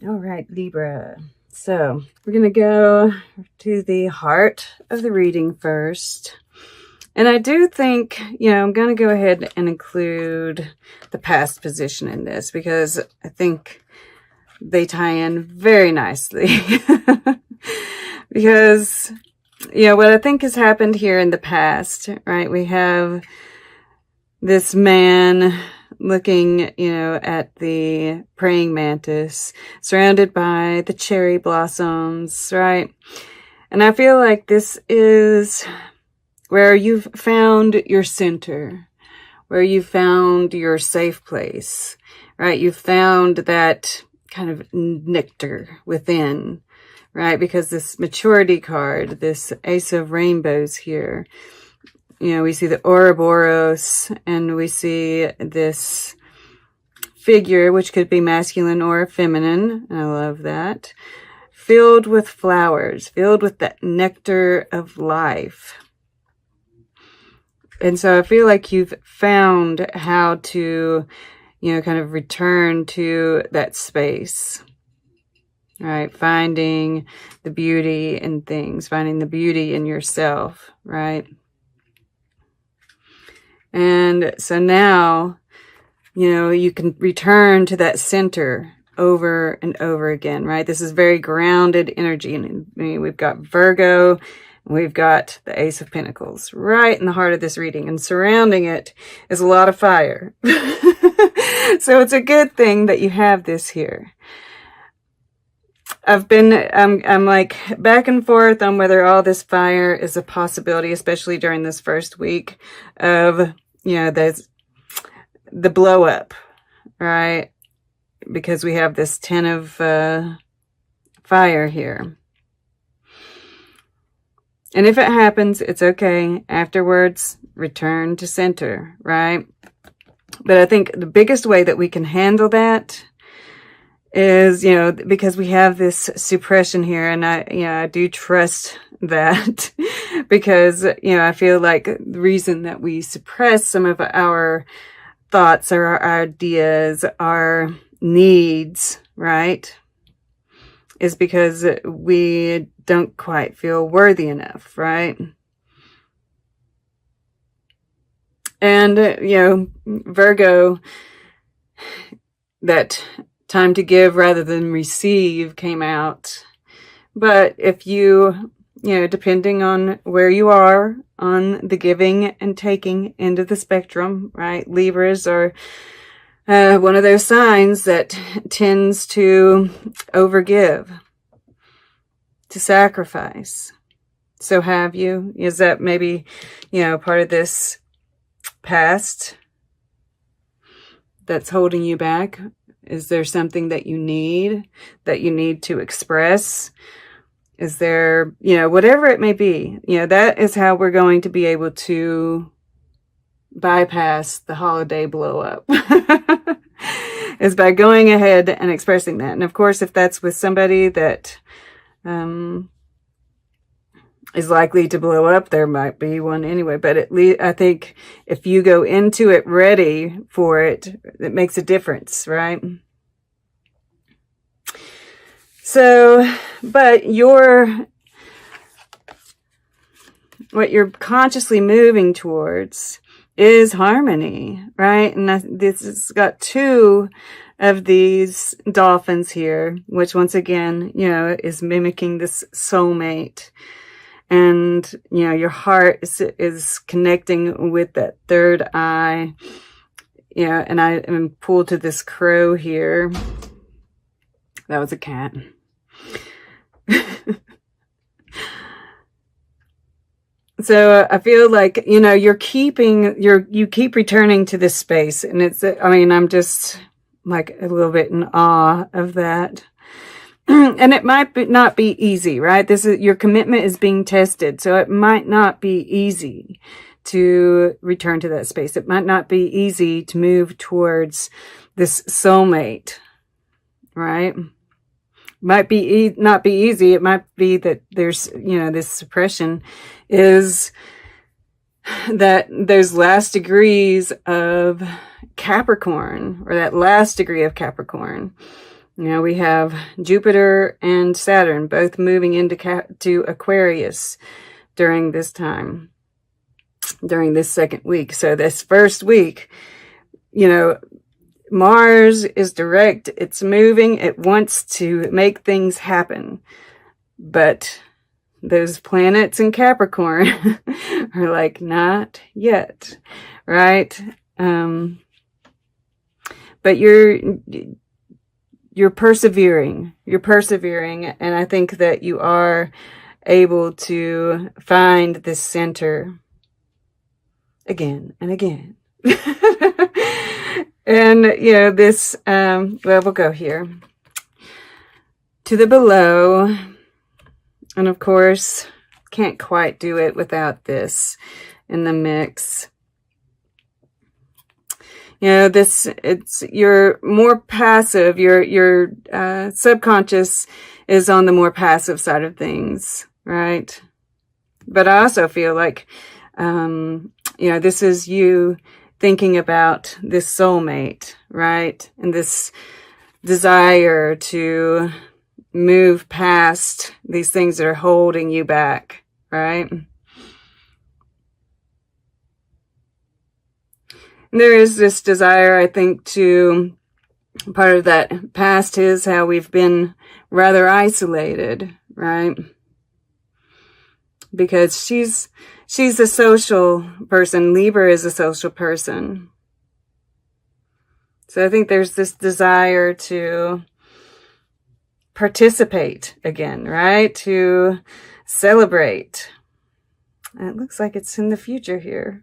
All right, Libra. So we're going to go to the heart of the reading first. And I do think, I'm going to go ahead and include the past position in this because I think they tie in very nicely. Because, what I think has happened here in the past, right? We have this man looking, at the praying mantis, surrounded by the cherry blossoms, right? And I feel like this is where you've found your center, where you found your safe place, right? You found that kind of nectar within, right? Because this maturity card, this Ace of Rainbows here, we see the Ouroboros, and we see this figure, which could be masculine or feminine. I love that. Filled with flowers, filled with that nectar of life. And so I feel like you've found how to, kind of return to that space. Right? Finding the beauty in things, finding the beauty in yourself, right? And so now, you can return to that center over and over again, right? This is very grounded energy. And we've got Virgo, we've got the Ace of Pentacles right in the heart of this reading, and surrounding it is a lot of fire. So it's a good thing that you have this here. I'm like back and forth on whether all this fire is a possibility, especially during this first week of, there's the blow up, right? Because we have this 10 of fire here. And if it happens, it's okay. Afterwards, return to center, right? But I think the biggest way that we can handle that is, because we have this suppression here, and I do trust that because, I feel like the reason that we suppress some of our thoughts or our ideas, our needs, right, is because we don't quite feel worthy enough, right? And, Virgo, that time to give rather than receive came out. But if you, depending on where you are on the giving and taking end of the spectrum, right? Libras are one of those signs that tends to overgive, to sacrifice. So have you? Is that maybe, part of this past that's holding you back? Is there something that you need to express? Is there, whatever it may be, that is how we're going to be able to bypass the holiday blow up is by going ahead and expressing that. And of course, if that's with somebody that, is likely to blow up, there might be one anyway, but at least I think if you go into it ready for it, it makes a difference, right? So, but what you're consciously moving towards is harmony, right? And this has got two of these dolphins here, which once again, is mimicking this soulmate. And, your heart is connecting with that third eye. And I am pulled to this crow here. That was a cat. So I feel like, you keep returning to this space, and I'm just like a little bit in awe of that. And it might not be easy, right? Your commitment is being tested. So it might not be easy to return to that space. It might not be easy to move towards this soulmate, right? Might be not be easy. It might be that there's, this suppression is that those last degrees of Capricorn, or that last degree of Capricorn, You know, we have Jupiter and Saturn both moving into to Aquarius during this time, during this second week. So this first week, you know, Mars is direct, it's moving, it wants to make things happen. But those planets in Capricorn are like, not yet, right? But you're persevering. You're persevering, and I think that you are able to find this center again and again. And, you know, this, well, we'll go here to the below. And of course, can't quite do it without this in the mix. You know, you're more passive. Your subconscious is on the more passive side of things, right? But I also feel like, you know, this is you thinking about this soulmate, right? And this desire to move past these things that are holding you back, right? There is this desire, I think, to, part of that past is how we've been rather isolated, right? Because she's a social person. Libra is a social person. So I think there's this desire to participate again, right? To celebrate. And it looks like it's in the future here.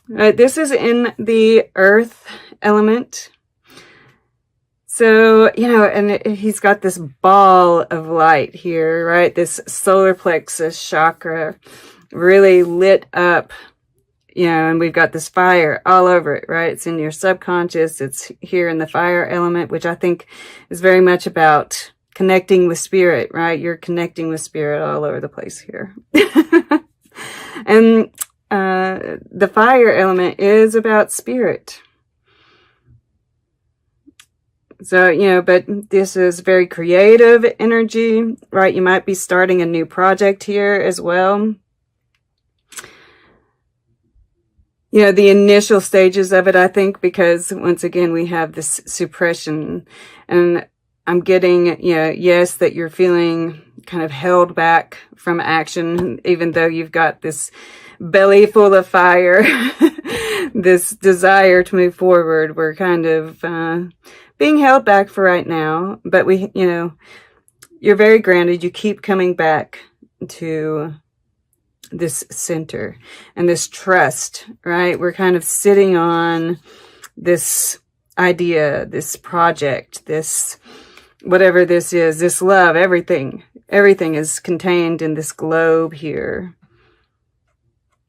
This is in the earth element. So, you know, and he's got this ball of light here, right? This solar plexus chakra really lit up, you know, and we've got this fire all over it, right? It's in your subconscious. It's here in the fire element, which I think is very much about connecting with spirit, right? You're connecting with spirit all over the place here. And the fire element is about spirit. So, you know, but this is very creative energy, right? You might be starting a new project here as well. You know, the initial stages of it, I think, because once again, we have this suppression, and I'm getting, you know, yes, that you're feeling kind of held back from action, even though you've got this belly full of fire, this desire to move forward. We're kind of being held back for right now, but we, you know, you're very grounded. You keep coming back to this center and this trust, right? We're kind of sitting on this idea, this project, this, whatever this is, this love, everything is contained in this globe here.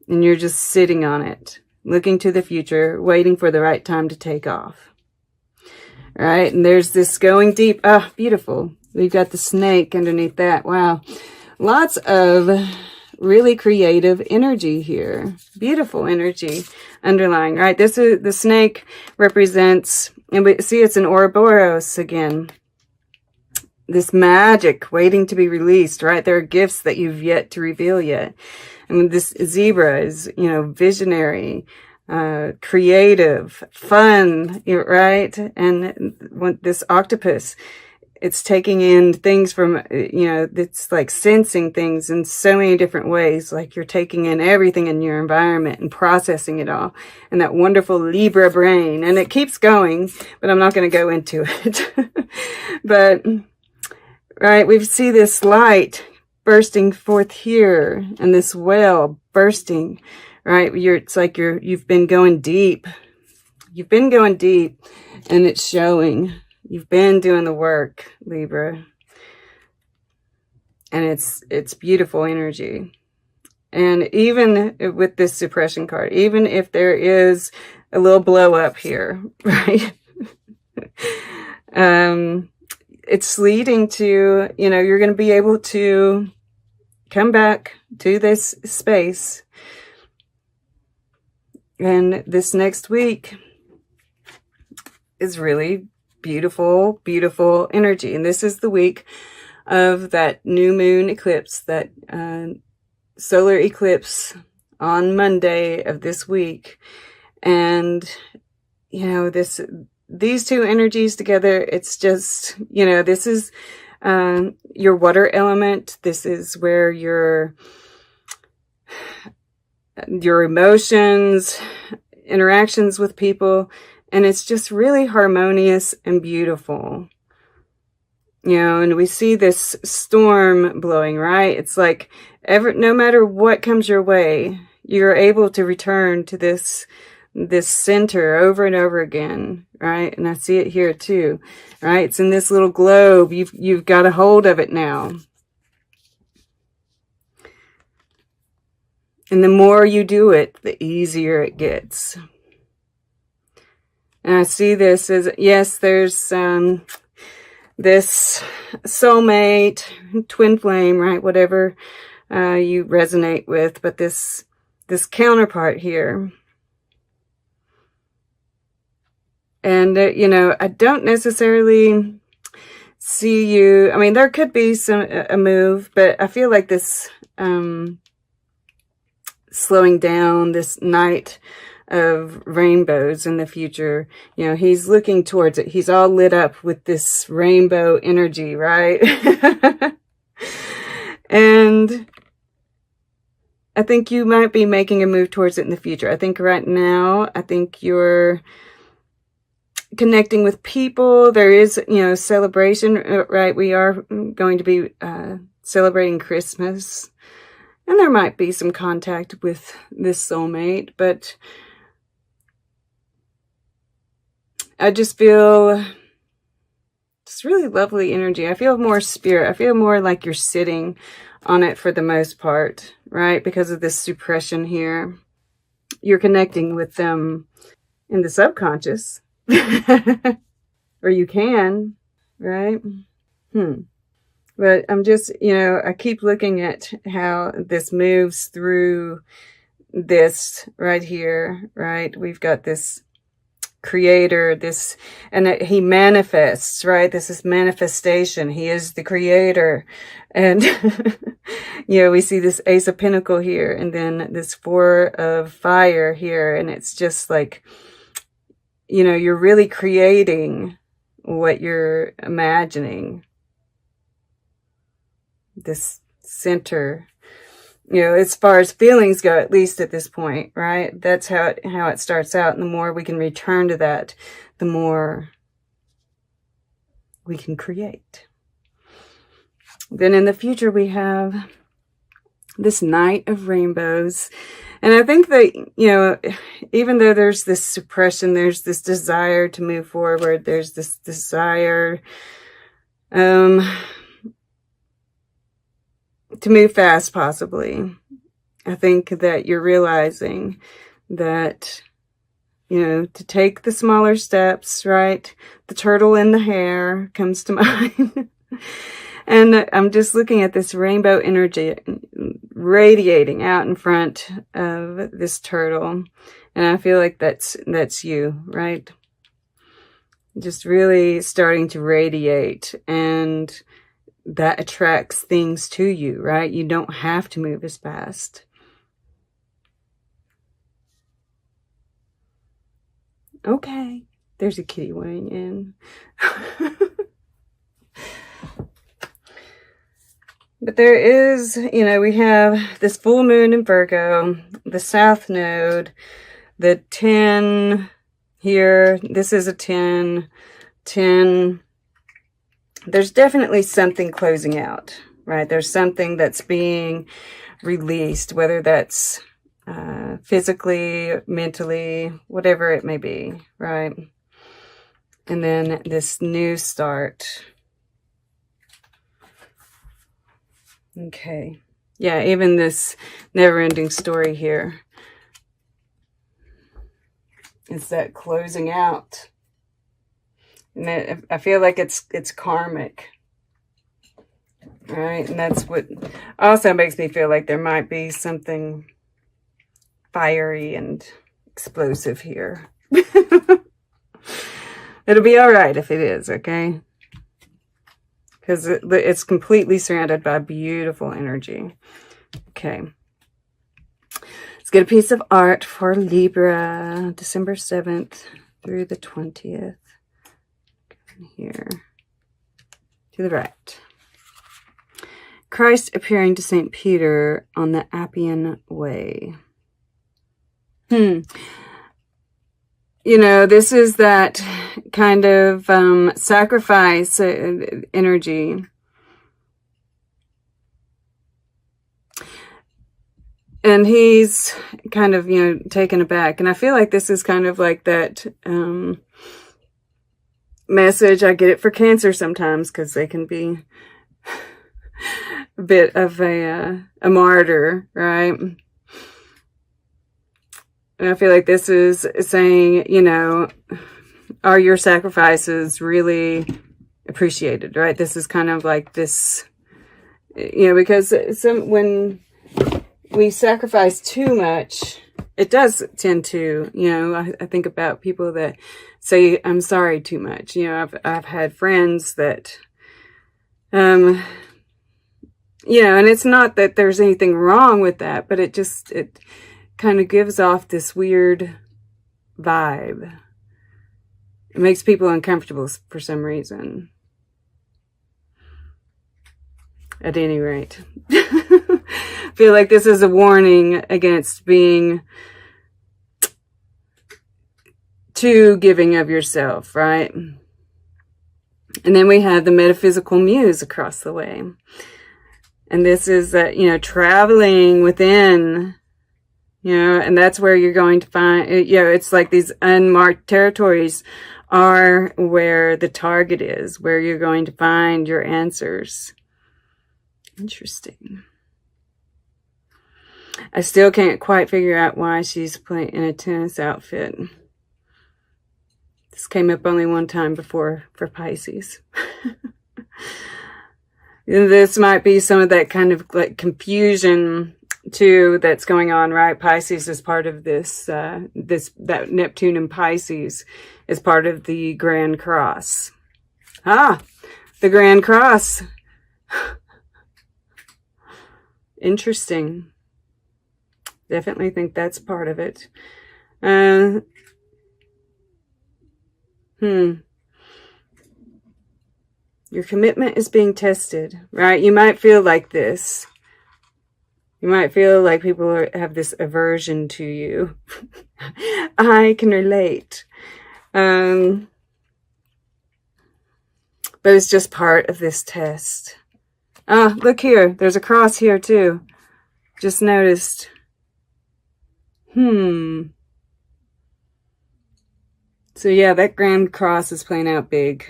And you're just sitting on it, looking to the future, waiting for the right time to take off. Right? And there's this going deep. Ah, beautiful. We've got the snake underneath that. Wow. Lots of really creative energy here. Beautiful energy underlying, right? This is, the snake represents, and we see it's an Ouroboros again. This magic waiting to be released, right? There are gifts that you've yet to reveal yet. I mean, this zebra is, you know, visionary, creative, fun, right? And this octopus, it's taking in things from, you know, it's like sensing things in so many different ways. Like you're taking in everything in your environment and processing it all. And that wonderful Libra brain. And it keeps going, but I'm not going to go into it. But, right, we see this light bursting forth here, and this well bursting, right? It's like you've been going deep. You've been going deep, and it's showing. You've been doing the work, Libra. And it's beautiful energy. And even with this suppression card, even if there is a little blow up here, right? It's leading to, you know, you're going to be able to come back to this space And this next week is really beautiful, beautiful energy. And this is the week of that new moon eclipse, that solar eclipse on Monday of this week. And, you know, these two energies together, it's just, you know, this is your water element. This is where your emotions, interactions with people, and it's just really harmonious and beautiful. You know, and we see this storm blowing, right? It's like no matter what comes your way, you're able to return to this center over and over again, right? And I see it here too, right? It's in this little globe. You've got a hold of it now. And the more you do it, the easier it gets. And I see this as, yes, there's this soulmate, twin flame, right? Whatever you resonate with, but this counterpart here. And, you know, I don't necessarily see you, I mean, there could be a move, but I feel like this slowing down, this night of rainbows in the future. You know, he's looking towards it. He's all lit up with this rainbow energy, right? And I think you might be making a move towards it in the future. I think right now, I think you're connecting with people. There is, you know, celebration, right? We are going to be celebrating Christmas. And there might be some contact with this soulmate, but I just feel it's really lovely energy. I feel more spirit. I feel more like you're sitting on it for the most part, right? Because of this suppression here. You're connecting with them in the subconscious. Or you can, right? But I'm just, you know, I keep looking at how this moves through this right here, right? We've got this creator, and he manifests, right? This is manifestation. He is the creator. And, you know, we see this Ace of Pentacles here, and then this Four of Fire here. And it's just like, you know, you're really creating what you're imagining. This center, you know, as far as feelings go, at least at this point, right? That's how it starts out. And the more we can return to that, the more we can create. Then in the future, we have this night of rainbows. And I think that, you know, even though there's this suppression, there's this desire to move forward, there's this desire, to move fast, possibly. I think that you're realizing that, you know, to take the smaller steps, right? The turtle in the hair comes to mind. And I'm just looking at this rainbow energy radiating out in front of this turtle. And I feel like that's you, right? Just really starting to radiate, and that attracts things to you, right? You don't have to move as fast. Okay, there's a kitty weighing in. But there is, you know, we have this full moon in Virgo, the South Node, the 10 here. This is a 10. There's definitely something closing out, right? There's something that's being released, whether that's physically, mentally, whatever it may be, right? And then this new start. Okay. Yeah, even this never-ending story here. It's that closing out. And I feel like it's karmic, right? And that's what also makes me feel like there might be something fiery and explosive here. It'll be all right if it is, okay? Because it's completely surrounded by beautiful energy. Okay. Let's get a piece of art for Libra, December 7th through the 20th. Here to the right. Christ appearing to St. Peter on the Appian Way. You know, this is that kind of sacrifice energy. And he's kind of, you know, taken aback. And I feel like this is kind of like that message. I get it for Cancer sometimes because they can be a bit of a martyr, right? And I feel like this is saying, you know, are your sacrifices really appreciated, right? This is kind of like this, you know, because when we sacrifice too much, it does tend to, you know, I think about people that say, I'm sorry too much. You know, I've had friends that, you know, and it's not that there's anything wrong with that, but it kind of gives off this weird vibe. It makes people uncomfortable for some reason. At any rate. I feel like this is a warning against being too giving of yourself, right? And then we have the metaphysical muse across the way. And this is that, you know, traveling within, you know, and that's where you're going to find, you know, it's like these unmarked territories are where the target is, where you're going to find your answers. Interesting. I still can't quite figure out why she's playing in a tennis outfit. This came up only one time before for Pisces. This might be some of that kind of like confusion too that's going on, right? Pisces is part of this, that Neptune in Pisces is part of the Grand Cross. Ah, the Grand Cross. Interesting. Definitely think that's part of it. Your commitment is being tested, right? You might feel like this. You might feel like people have this aversion to you. I can relate. But it's just part of this test. Ah, look here. There's a cross here too. Just noticed. So yeah, that Grand Cross is playing out big.